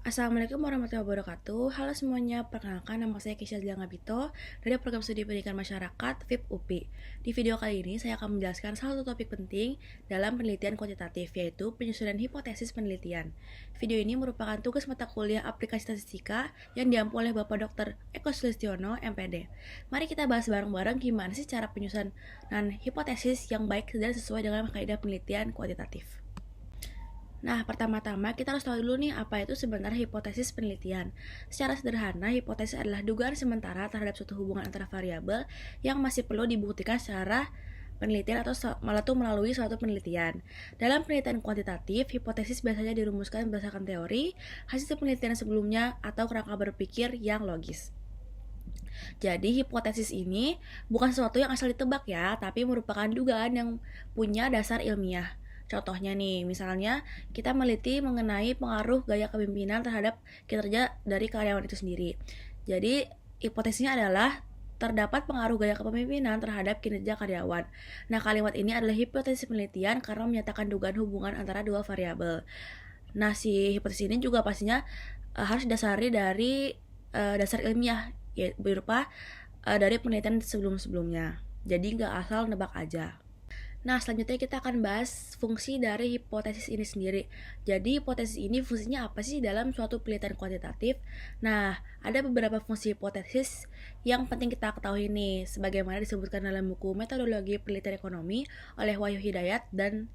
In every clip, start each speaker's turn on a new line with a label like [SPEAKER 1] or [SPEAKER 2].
[SPEAKER 1] Assalamualaikum warahmatullahi wabarakatuh. Halo semuanya, perkenalkan nama saya Kisha Gabito dari Program Studi Pendidikan Masyarakat FIP UPI. Di video kali ini saya akan menjelaskan salah satu topik penting dalam penelitian kuantitatif, yaitu penyusunan hipotesis penelitian. Video ini merupakan tugas mata kuliah aplikasi statistika yang diampu oleh Bapak Dr. Eko Sulistiono, MPD. Mari kita bahas bareng-bareng gimana sih cara penyusunan hipotesis yang baik dan sesuai dengan kaidah penelitian kuantitatif. Nah, pertama-tama kita harus tahu dulu nih apa itu sebenarnya hipotesis penelitian. Secara sederhana, hipotesis adalah dugaan sementara terhadap suatu hubungan antara variabel yang masih perlu dibuktikan secara penelitian atau melalui suatu penelitian. Dalam penelitian kuantitatif, hipotesis biasanya dirumuskan berdasarkan teori, hasil penelitian sebelumnya, atau kerangka berpikir yang logis. Jadi, hipotesis ini bukan sesuatu yang asal ditebak ya, tapi merupakan dugaan yang punya dasar ilmiah. Contohnya nih, misalnya kita meneliti mengenai pengaruh gaya kepemimpinan terhadap kinerja dari karyawan itu sendiri. Jadi, hipotesisnya adalah terdapat pengaruh gaya kepemimpinan terhadap kinerja karyawan. Nah, kalimat ini adalah hipotesis penelitian karena menyatakan dugaan hubungan antara dua variabel. Nah, si hipotesis ini juga pastinya harus didasari dari dasar ilmiah, ya, berupa dari penelitian sebelum-sebelumnya. Jadi nggak asal nebak aja. Nah, selanjutnya kita akan bahas fungsi dari hipotesis ini sendiri. Jadi, hipotesis ini fungsinya apa sih dalam suatu penelitian kuantitatif? Nah, ada beberapa fungsi hipotesis yang penting kita ketahui nih, sebagaimana disebutkan dalam buku Metodologi Penelitian Ekonomi oleh Wahyu Hidayat dan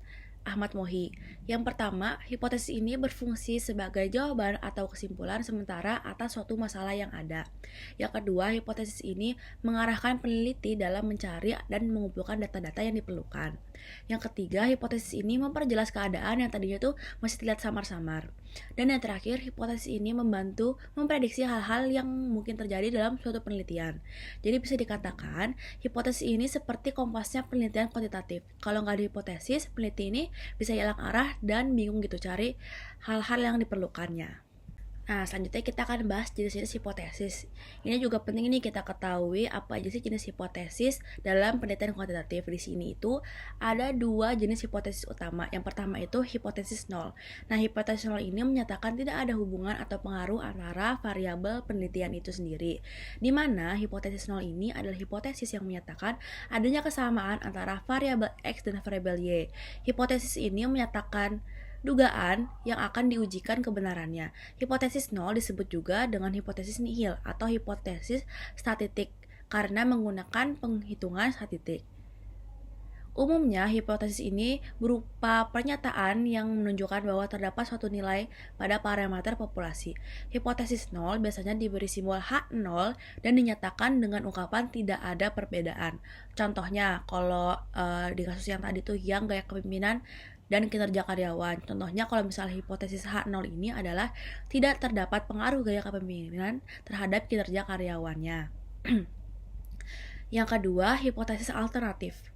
[SPEAKER 1] Ahmad Mohi. Yang pertama, hipotesis ini berfungsi sebagai jawaban atau kesimpulan sementara atas suatu masalah yang ada. Yang kedua, hipotesis ini mengarahkan peneliti dalam mencari dan mengumpulkan data-data yang diperlukan. Yang ketiga, hipotesis ini memperjelas keadaan yang tadinya tuh masih terlihat samar-samar. Dan yang terakhir, hipotesis ini membantu memprediksi hal-hal yang mungkin terjadi dalam suatu penelitian. Jadi bisa dikatakan, hipotesis ini seperti kompasnya penelitian kuantitatif. Kalau nggak ada hipotesis, peneliti ini bisa hilang arah dan bingung gitu cari hal-hal yang diperlukannya. Nah, selanjutnya kita akan bahas jenis-jenis hipotesis. Ini juga penting nih kita ketahui apa aja sih jenis hipotesis dalam penelitian kuantitatif. Di sini itu ada dua jenis hipotesis utama. Yang pertama itu hipotesis nol. Nah, hipotesis nol ini menyatakan tidak ada hubungan atau pengaruh antara variabel penelitian itu sendiri. Di mana hipotesis nol ini adalah hipotesis yang menyatakan adanya kesamaan antara variabel X dan variabel Y. Hipotesis ini menyatakan dugaan yang akan diujikan kebenarannya. Hipotesis nol disebut juga dengan hipotesis nihil atau hipotesis statistik karena menggunakan penghitungan statistik. Umumnya, hipotesis ini berupa pernyataan yang menunjukkan bahwa terdapat suatu nilai pada parameter populasi. Hipotesis nol biasanya diberi simbol H0 dan dinyatakan dengan ungkapan tidak ada perbedaan. Contohnya, kalau di kasus yang tadi tuh yang gaya kepemimpinan dan kinerja karyawan. Contohnya kalau misalnya hipotesis H0 ini adalah tidak terdapat pengaruh gaya kepemimpinan terhadap kinerja karyawannya. Yang kedua, hipotesis alternatif.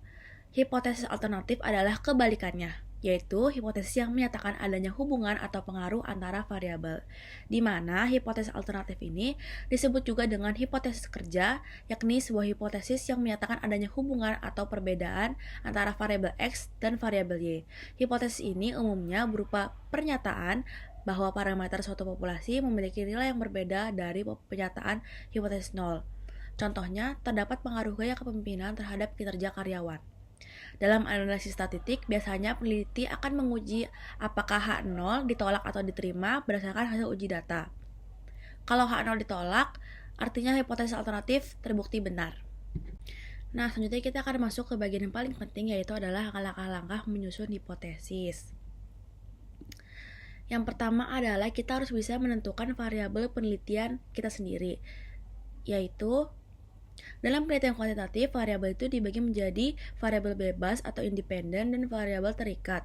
[SPEAKER 1] Hipotesis alternatif adalah kebalikannya, yaitu hipotesis yang menyatakan adanya hubungan atau pengaruh antara variabel. Di mana hipotesis alternatif ini disebut juga dengan hipotesis kerja, yakni sebuah hipotesis yang menyatakan adanya hubungan atau perbedaan antara variabel X dan variabel Y. Hipotesis ini umumnya berupa pernyataan bahwa parameter suatu populasi memiliki nilai yang berbeda dari pernyataan hipotesis nol. Contohnya, terdapat pengaruh gaya kepemimpinan terhadap kinerja karyawan. Dalam analisis statistik, biasanya peneliti akan menguji apakah H0 ditolak atau diterima berdasarkan hasil uji data. Kalau H0 ditolak, artinya hipotesis alternatif terbukti benar. Nah, selanjutnya kita akan masuk ke bagian yang paling penting, yaitu adalah langkah-langkah menyusun hipotesis. Yang pertama adalah kita harus bisa menentukan variabel penelitian kita sendiri, yaitu dalam penelitian kuantitatif, variabel itu dibagi menjadi variabel bebas atau independen dan variabel terikat.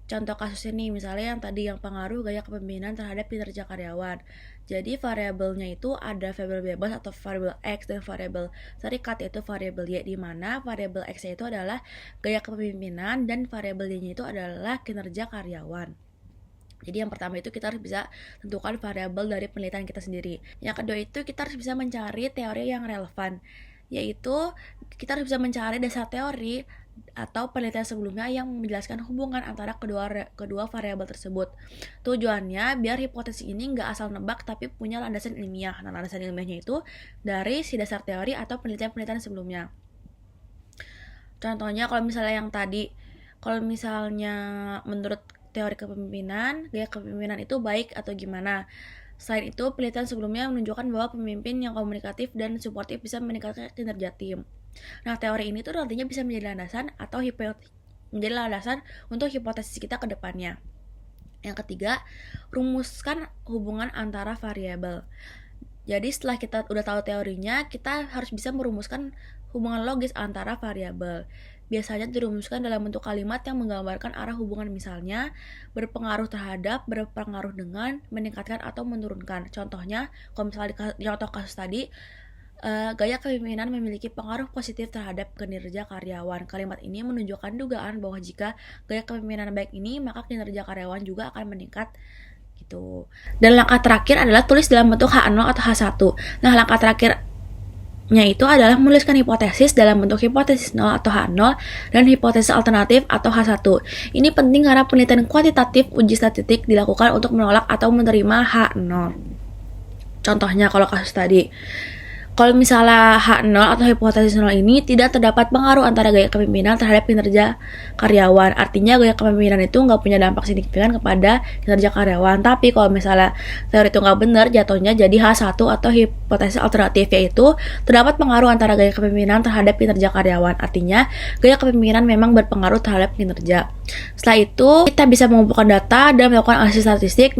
[SPEAKER 1] Contoh kasusnya nih, misalnya yang tadi yang pengaruh gaya kepemimpinan terhadap kinerja karyawan. Jadi variabelnya itu ada variabel bebas atau variabel X dan variabel terikat yaitu variabel Y, di mana variabel X itu adalah gaya kepemimpinan dan variabel Y-nya itu adalah kinerja karyawan. Jadi yang pertama itu kita harus bisa tentukan variabel dari penelitian kita sendiri. Yang kedua itu kita harus bisa mencari teori yang relevan, yaitu kita harus bisa mencari dasar teori atau penelitian sebelumnya yang menjelaskan hubungan antara kedua variabel tersebut. Tujuannya biar hipotesis ini nggak asal nebak tapi punya landasan ilmiah. Nah, landasan ilmiahnya itu dari si dasar teori atau penelitian-penelitian sebelumnya. Contohnya kalau misalnya yang tadi, kalau misalnya menurut teori kepemimpinan, gaya kepemimpinan itu baik atau gimana. Selain itu, penelitian sebelumnya menunjukkan bahwa pemimpin yang komunikatif dan suportif bisa meningkatkan kinerja tim. Nah, teori ini tuh nantinya bisa menjadi landasan atau menjadi landasan untuk hipotesis kita ke depannya. Yang ketiga, rumuskan hubungan antara variabel. Jadi setelah kita udah tahu teorinya, kita harus bisa merumuskan hubungan logis antara variabel. Biasanya dirumuskan dalam bentuk kalimat yang menggambarkan arah hubungan, misalnya berpengaruh terhadap, berpengaruh dengan, meningkatkan atau menurunkan. Contohnya, kalau misalnya di contoh kasus tadi, gaya kepemimpinan memiliki pengaruh positif terhadap kinerja karyawan. Kalimat ini menunjukkan dugaan bahwa jika gaya kepemimpinan baik ini, maka kinerja karyawan juga akan meningkat gitu. Dan langkah terakhir adalah tulis dalam bentuk H0 atau H1. Nah, langkah terakhirnya itu adalah menuliskan hipotesis dalam bentuk hipotesis 0 atau H0 dan hipotesis alternatif atau H1. Ini penting karena penelitian kuantitatif uji statistik dilakukan untuk menolak atau menerima H0. Contohnya kalau kasus tadi, kalau misalnya H0 atau hipotesis 0 ini tidak terdapat pengaruh antara gaya kepemimpinan terhadap kinerja karyawan. Artinya gaya kepemimpinan itu nggak punya dampak signifikan kepada kinerja karyawan. Tapi kalau misalnya teori itu nggak benar, jatuhnya jadi H1 atau hipotesis alternatif, yaitu terdapat pengaruh antara gaya kepemimpinan terhadap kinerja karyawan. Artinya gaya kepemimpinan memang berpengaruh terhadap kinerja. Setelah itu kita bisa mengumpulkan data dan melakukan analisis statistik,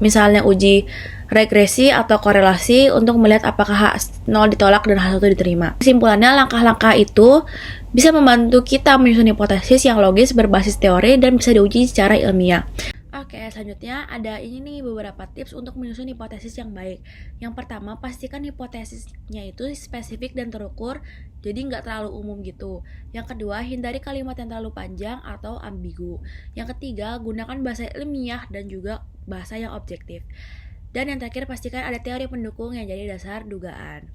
[SPEAKER 1] misalnya uji regresi atau korelasi untuk melihat apakah H0 ditolak dan H1 diterima. Kesimpulannya, langkah-langkah itu bisa membantu kita menyusun hipotesis yang logis berbasis teori dan bisa diuji secara ilmiah. Oke, selanjutnya ada ini nih beberapa tips untuk menyusun hipotesis yang baik. Yang pertama, pastikan hipotesisnya itu spesifik dan terukur, jadi nggak terlalu umum gitu. Yang kedua, hindari kalimat yang terlalu panjang atau ambigu. Yang ketiga, gunakan bahasa ilmiah dan juga bahasa yang objektif. Dan yang terakhir, pastikan ada teori pendukung yang jadi dasar dugaan.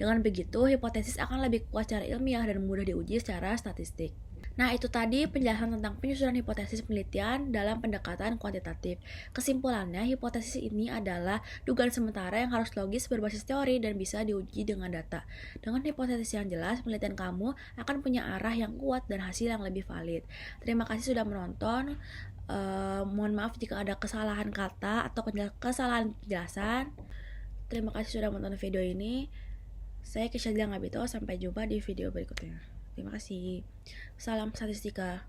[SPEAKER 1] Dengan begitu, hipotesis akan lebih kuat secara ilmiah dan mudah diuji secara statistik. Nah, itu tadi penjelasan tentang penyusunan hipotesis penelitian dalam pendekatan kuantitatif. Kesimpulannya, hipotesis ini adalah dugaan sementara yang harus logis berbasis teori dan bisa diuji dengan data. Dengan hipotesis yang jelas, penelitian kamu akan punya arah yang kuat dan hasil yang lebih valid. Terima kasih sudah menonton. Mohon maaf jika ada kesalahan kata atau kesalahan penjelasan. Terima kasih sudah menonton video ini. Saya Kisha Ngabito, sampai jumpa di video berikutnya. Terima kasih. Salam statistika.